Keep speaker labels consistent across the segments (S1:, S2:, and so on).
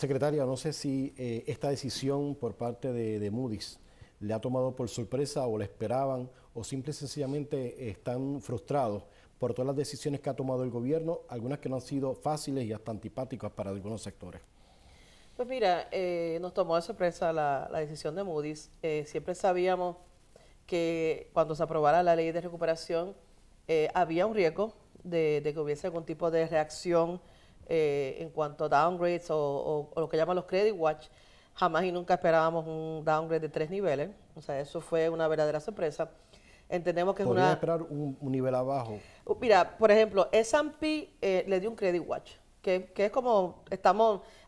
S1: Secretaria, no sé si esta decisión por parte de Moody's le ha tomado por sorpresa o la esperaban o simple y sencillamente están frustrados por todas las decisiones que ha tomado el gobierno, algunas que no han sido fáciles y hasta antipáticas para algunos sectores.
S2: Pues mira, nos tomó de sorpresa la decisión de Moody's. Siempre sabíamos que cuando se aprobara la ley de recuperación había un riesgo de que hubiese algún tipo de reacción en cuanto a downgrades o lo que llaman los credit watch. Jamás y nunca esperábamos un downgrade de 3 niveles. O sea, eso fue una verdadera sorpresa. Entendemos que es
S1: ¿Podrían
S2: una...
S1: esperar un nivel abajo?
S2: Mira, por ejemplo, S&P le dio un credit watch, que es como es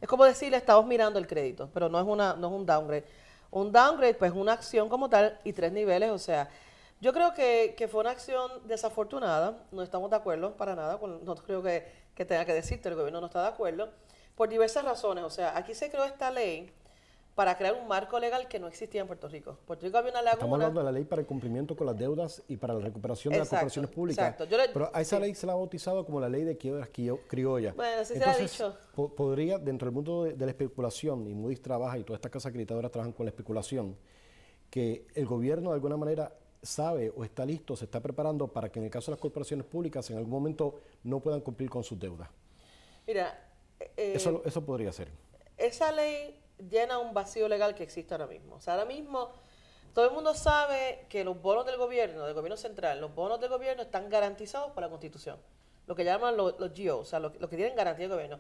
S2: como decirle estamos mirando el crédito, pero no es un downgrade. Un downgrade, pues, es una acción como tal y 3 niveles, o sea, yo creo que fue una acción desafortunada, no estamos de acuerdo para nada, no creo que tenga que decirte, el gobierno no está de acuerdo, por diversas razones, o sea, aquí se creó esta ley para crear un marco legal que no existía en Puerto Rico. Puerto Rico había una
S1: Estamos
S2: laguna.
S1: hablando de la ley para el cumplimiento con las deudas y para la recuperación de las
S2: Exacto,
S1: corporaciones públicas,
S2: exacto.
S1: pero a esa
S2: Sí.
S1: ley se la ha bautizado como la ley de quiebras criollas.
S2: Bueno, así se le ha
S1: Entonces,
S2: dicho.
S1: podría, dentro del mundo de la especulación, y Moody's trabaja y todas estas casas acreditadoras trabajan con la especulación, que el gobierno de alguna manera sabe o está listo, se está preparando para que en el caso de las corporaciones públicas en algún momento no puedan cumplir con sus deudas.
S2: Mira,
S1: Eso podría ser.
S2: esa ley llena un vacío legal que existe ahora mismo. O sea, ahora mismo todo el mundo sabe que los bonos del gobierno central, los bonos del gobierno están garantizados por la Constitución. Lo que llaman los GO, o sea, lo que tienen garantía del gobierno.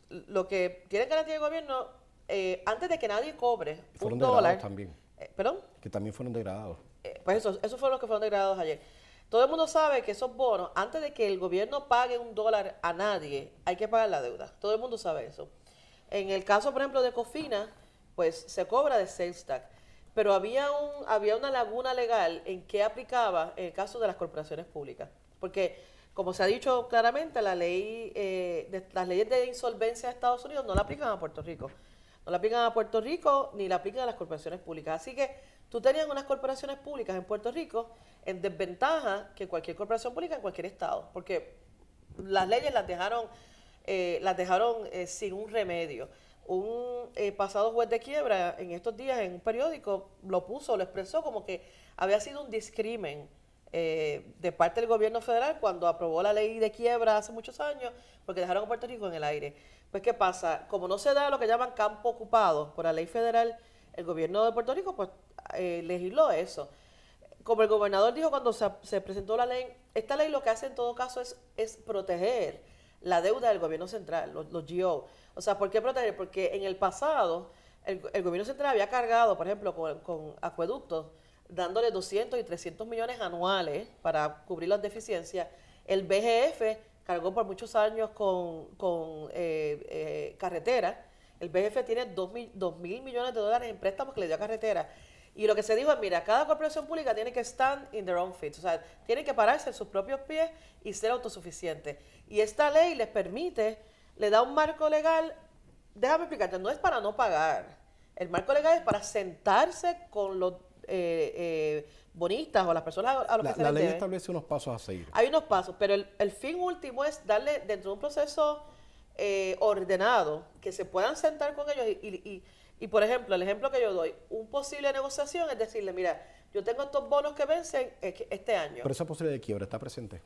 S2: Lo que tienen garantía del gobierno, antes de que nadie cobre
S1: Fueron
S2: un
S1: degradados
S2: dólar,
S1: también,
S2: ¿perdón?
S1: que también fueron degradados.
S2: Pues esos fueron los que fueron degradados ayer. Todo el mundo sabe que esos bonos, antes de que el gobierno pague un dólar a nadie, hay que pagar la deuda. Todo el mundo sabe eso. En el caso, por ejemplo, de Cofina, pues se cobra de sales tax. Pero había una laguna legal en que aplicaba en el caso de las corporaciones públicas. Porque, como se ha dicho claramente, las leyes de insolvencia de Estados Unidos no la aplican a Puerto Rico. No la aplican a Puerto Rico ni la aplican a las corporaciones públicas. Así que tú tenías unas corporaciones públicas en Puerto Rico en desventaja que cualquier corporación pública en cualquier estado. Porque las leyes las dejaron sin un remedio. Un pasado juez de quiebra en estos días en un periódico lo expresó como que había sido un discrimen de parte del gobierno federal cuando aprobó la ley de quiebra hace muchos años, porque dejaron a Puerto Rico en el aire. Pues, ¿qué pasa? Como no se da lo que llaman campo ocupado por la ley federal, el gobierno de Puerto Rico pues legisló eso. Como el gobernador dijo cuando se presentó la ley, esta ley lo que hace en todo caso es proteger la deuda del gobierno central, los GO. O sea, ¿por qué proteger? Porque en el pasado el gobierno central había cargado, por ejemplo, con acueductos, dándole 200 y 300 millones anuales para cubrir las deficiencias. El BGF cargó por muchos años con carreteras. El BGF tiene 2.000 millones de dólares en préstamos que le dio a carretera. Y lo que se dijo es, mira, cada corporación pública tiene que stand in their own feet, o sea, tiene que pararse en sus propios pies y ser autosuficiente. Y esta ley les permite, le da un marco legal, déjame explicarte, no es para no pagar, el marco legal es para sentarse con los bonistas o las personas a los que se
S1: La
S2: les
S1: ley
S2: debe.
S1: establece unos pasos a seguir.
S2: Hay unos pasos, pero el fin último es darle dentro de un proceso ordenado, que se puedan sentar con ellos y, por ejemplo, el ejemplo que yo doy, un posible negociación es decirle, mira, yo tengo estos bonos que vencen este año.
S1: Pero esa posibilidad de quiebra está presente.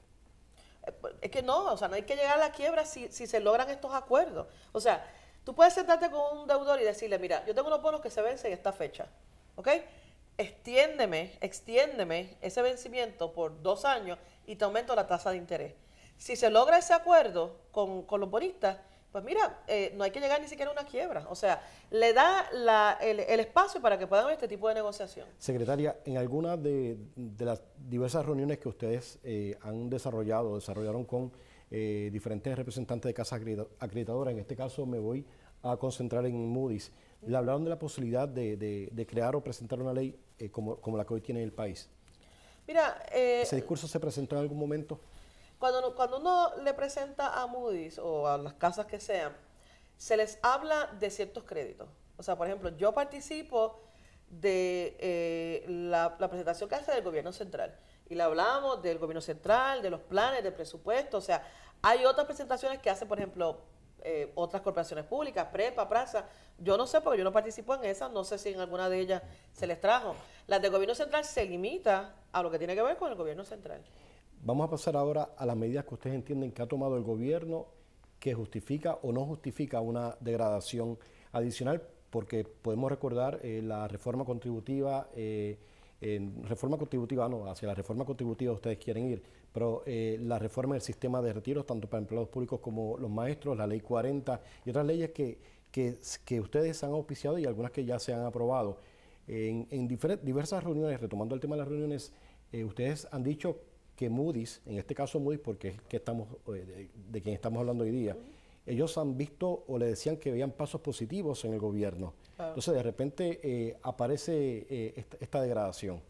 S2: Es que no, o sea, no hay que llegar a la quiebra si se logran estos acuerdos. O sea, tú puedes sentarte con un deudor y decirle, mira, yo tengo unos bonos que se vencen esta fecha, ¿ok? Extiéndeme ese vencimiento por 2 años y te aumento la tasa de interés. Si se logra ese acuerdo con los bonistas, pues mira, no hay que llegar ni siquiera a una quiebra. O sea, le da el espacio para que puedan haber este tipo de negociación.
S1: Secretaria, en algunas de las diversas reuniones que ustedes desarrollaron con diferentes representantes de casas acreditadoras, en este caso me voy a concentrar en Moody's, le hablaron de la posibilidad de crear o presentar una ley como la que hoy tiene el país.
S2: Mira,
S1: ¿Ese discurso se presentó en algún momento?
S2: cuando uno le presenta a Moody's o a las casas que sean, se les habla de ciertos créditos. O sea, por ejemplo, yo participo de la presentación que hace del gobierno central. Y le hablamos del gobierno central, de los planes, del presupuesto. O sea, hay otras presentaciones que hace, por ejemplo, otras corporaciones públicas, Prepa, Praza. Yo no sé porque yo no participo en esas, no sé si en alguna de ellas se les trajo. Las del gobierno central se limita a lo que tiene que ver con el gobierno central.
S1: Vamos a pasar ahora a las medidas que ustedes entienden que ha tomado el gobierno que justifica o no justifica una degradación adicional, porque podemos recordar la reforma contributiva, hacia la reforma contributiva ustedes quieren ir, pero la reforma del sistema de retiros, tanto para empleados públicos como los maestros, la ley 40 y otras leyes que ustedes han auspiciado y algunas que ya se han aprobado. En diversas reuniones, retomando el tema de las reuniones, ustedes han dicho que Moody's, en este caso Moody's, porque es que estamos, de quien estamos hablando hoy día, ellos han visto o le decían que veían pasos positivos en el gobierno. Entonces, de repente aparece esta degradación.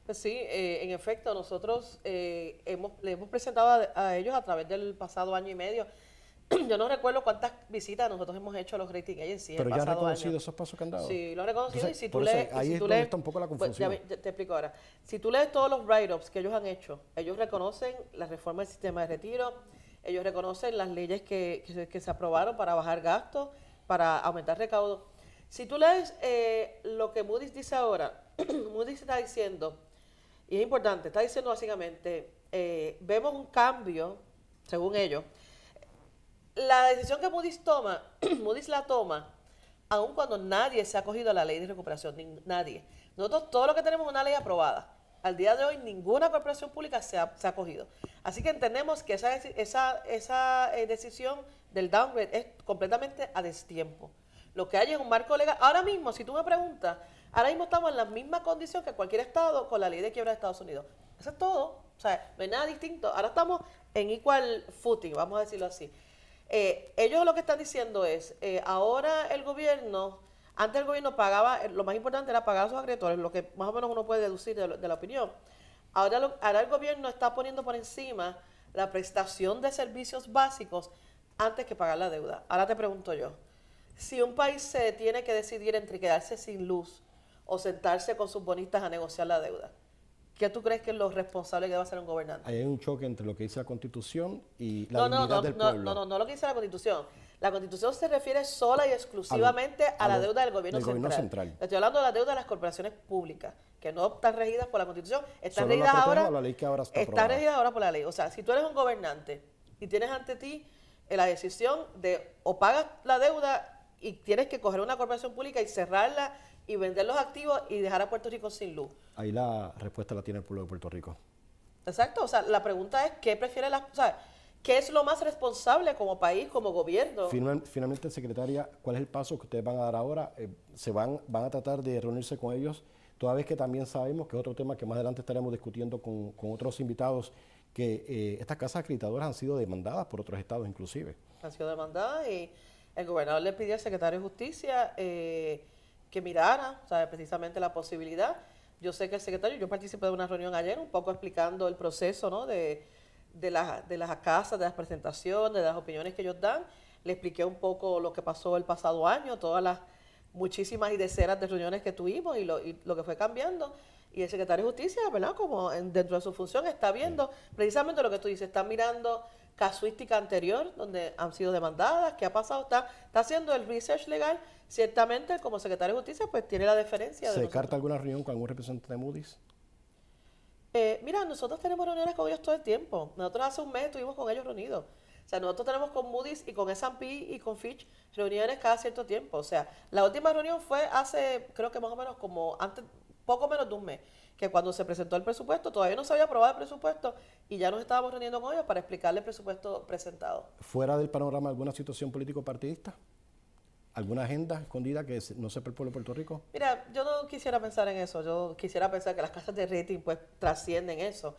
S2: Pues sí, en efecto, nosotros le hemos presentado a ellos a través del pasado año y medio. Yo no recuerdo cuántas visitas nosotros hemos hecho a los rating agencies.
S1: Pero ya han reconocido esos pasos que han dado.
S2: Sí, lo han reconocido.
S1: Entonces,
S2: y si tú lees,
S1: ahí es donde está un poco la confusión.
S2: Pues, te explico ahora. Si tú lees todos los write-ups que ellos han hecho, ellos reconocen la reforma del sistema de retiro, ellos reconocen las leyes que se aprobaron para bajar gastos, para aumentar recaudo. Si tú lees lo que Moody's dice ahora, Moody's está diciendo, y es importante, está diciendo básicamente, vemos un cambio, según ellos. La decisión que Moody's toma, Moody's la toma, aun cuando nadie se ha acogido a la ley de recuperación, nadie. Nosotros todo lo que tenemos es una ley aprobada. Al día de hoy ninguna corporación pública se ha acogido. Así que entendemos que esa decisión del downgrade es completamente a destiempo. Lo que hay es un marco legal. Ahora mismo, si tú me preguntas, ahora mismo estamos en la misma condición que cualquier estado con la ley de quiebra de Estados Unidos. Eso es todo. O sea, no hay nada distinto. Ahora estamos en equal footing, vamos a decirlo así. Ellos lo que están diciendo es, ahora el gobierno, antes el gobierno pagaba, lo más importante era pagar a sus acreedores, lo que más o menos uno puede deducir de la opinión. Ahora el gobierno está poniendo por encima la prestación de servicios básicos antes que pagar la deuda. Ahora te pregunto yo, si un país se tiene que decidir entre quedarse sin luz o sentarse con sus bonistas a negociar la deuda, ¿qué tú crees que es lo responsable que debe hacer un gobernante?
S1: Hay un choque entre lo que dice la Constitución y la dignidad del pueblo.
S2: No lo que dice la Constitución. La Constitución se refiere sola y exclusivamente a la deuda del gobierno central. Estoy hablando de la deuda de las corporaciones públicas, que no están regidas por la Constitución, están regidas ahora,
S1: la ley que ahora
S2: está regida ahora por la ley. O sea, si tú eres un gobernante y tienes ante ti la decisión de o pagas la deuda y tienes que coger una corporación pública y cerrarla y vender los activos y dejar a Puerto Rico sin luz.
S1: Ahí la respuesta la tiene el pueblo de Puerto Rico.
S2: Exacto, o sea, la pregunta es ¿qué prefiere qué es lo más responsable como país, como gobierno?
S1: Finalmente, secretaria, ¿cuál es el paso que ustedes van a dar ahora? Van a tratar de reunirse con ellos, toda vez que también sabemos que es otro tema que más adelante estaremos discutiendo con otros invitados, que estas casas acreditadoras han sido demandadas por otros estados inclusive.
S2: Han sido demandadas y el gobernador le pidió al secretario de Justicia que mirara, precisamente la posibilidad. Yo sé que el secretario, yo participé de una reunión ayer un poco explicando el proceso, ¿no? de las casas, de las presentaciones, de las opiniones que ellos dan. Le expliqué un poco lo que pasó el pasado año, todas las muchísimas y decenas de reuniones que tuvimos y lo que fue cambiando. Y el secretario de Justicia, ¿verdad? Como dentro de su función está viendo precisamente lo que tú dices, está mirando casuística anterior, donde han sido demandadas, qué ha pasado, está haciendo el research legal. Ciertamente, como secretario de Justicia, pues tiene la deferencia de
S1: ¿Se descarta alguna reunión con algún representante de Moody's?
S2: Mira, nosotros tenemos reuniones con ellos todo el tiempo. Nosotros hace un mes estuvimos con ellos reunidos. O sea, nosotros tenemos con Moody's y con S&P y con Fitch reuniones cada cierto tiempo. O sea, la última reunión fue hace, creo que más o menos como antes, poco menos de un mes, que cuando se presentó el presupuesto, todavía no se había aprobado el presupuesto y ya nos estábamos reuniendo con ellos para explicarle el presupuesto presentado.
S1: ¿Fuera del panorama alguna situación político-partidista? ¿Alguna agenda escondida que no sepa el pueblo de Puerto Rico?
S2: Mira, yo no quisiera pensar en eso. Yo quisiera pensar que las casas de rating pues trascienden eso.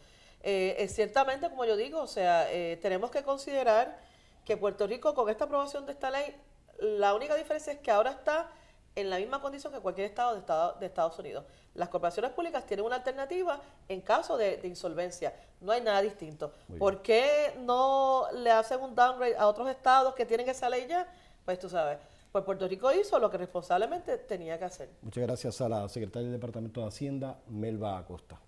S2: Ciertamente, como yo digo, o sea, tenemos que considerar que Puerto Rico, con esta aprobación de esta ley, la única diferencia es que ahora está en la misma condición que cualquier estado de Estados Unidos. Las corporaciones públicas tienen una alternativa en caso de insolvencia. No hay nada distinto. ¿Por qué no le hacen un downgrade a otros estados que tienen esa ley ya? Pues tú sabes. Pues Puerto Rico hizo lo que responsablemente tenía que hacer.
S1: Muchas gracias a la secretaria del Departamento de Hacienda, Melba Acosta.